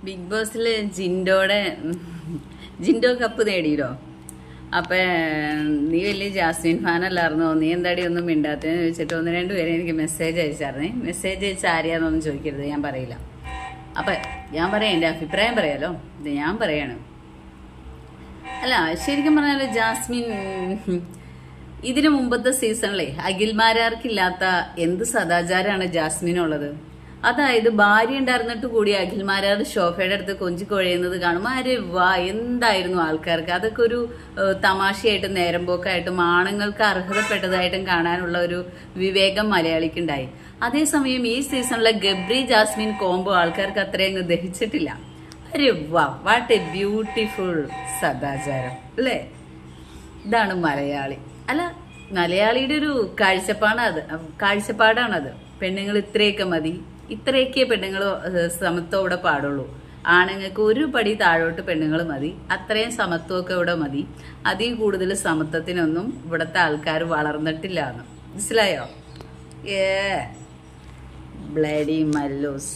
Big ബോസിൽ Jinto cup നേടിയില്ലോ. അപ്പൊ നീ വലിയ ജാസ്മിൻ ഫാനല്ലായിരുന്നോ, നീ എന്താടി ഒന്നും മിണ്ടാത്തതെന്ന് ചോദിച്ചിട്ട് ഒന്ന് രണ്ടുപേരെ എനിക്ക് മെസ്സേജ് അയച്ചായിരുന്നേ. മെസ്സേജ് അയച്ച ആരെയാന്നൊന്നും ചോദിക്കരുത്, ഞാൻ പറയില്ല. അപ്പൊ ഞാൻ പറയാം, എൻ്റെ അഭിപ്രായം പറയാലോ. ഇത് ഞാൻ പറയാണ്. അല്ല, ശരിക്കും പറഞ്ഞാല് ജാസ്മിൻ ഇതിനു മുമ്പത്തെ സീസണിലെ അഖിൽമാരാർക്കില്ലാത്ത എന്ത് സദാചാരമാണ് ജാസ്മിനുള്ളത്. അതായത് ഭാര്യ ഉണ്ടായിരുന്നിട്ട് കൂടി അഖിൽമാരാർ ഷോഫയുടെ അടുത്ത് കൊഞ്ചിക്കൊഴയുന്നത് കാണുമ്പോൾ ആരെ വാ, എന്തായിരുന്നു ആൾക്കാർക്ക് അതൊക്കെ ഒരു തമാശയായിട്ടും നേരം പോക്കായിട്ടും ആണുങ്ങൾക്ക് അർഹതപ്പെട്ടതായിട്ടും കാണാനുള്ള ഒരു വിവേകം മലയാളിക്കുണ്ടായി. അതേസമയം ഈ സീസണിലെ ഗബ്രി ജാസ്മിൻ കോംബോ ആൾക്കാർക്ക് അത്രയും ദഹിച്ചിട്ടില്ല. അരെ വാ, വാട്ട് എ ബ്യൂട്ടിഫുൾ സദാചാരം അല്ലേ. ഇതാണ് മലയാളി. അല്ല, മലയാളിയുടെ ഒരു കാഴ്ചപ്പാടാണത്. പെണ്ണുങ്ങൾ ഇത്രയൊക്കെ മതി, ഇത്രയൊക്കെ പെണ്ണുങ്ങൾ സമത്വം പാടുള്ളൂ. ആണുങ്ങൾക്ക് ഒരു പടി താഴോട്ട് പെണ്ണുങ്ങൾ മതി, അത്രയും സമത്വമൊക്കെ ഇവിടെ മതി. അതിൽ കൂടുതൽ സമത്വത്തിനൊന്നും ഇവിടുത്തെ ആൾക്കാർ വളർന്നിട്ടില്ല എന്ന് മനസ്സിലായോ? ബ്ലഡി മല്ലൂസ്.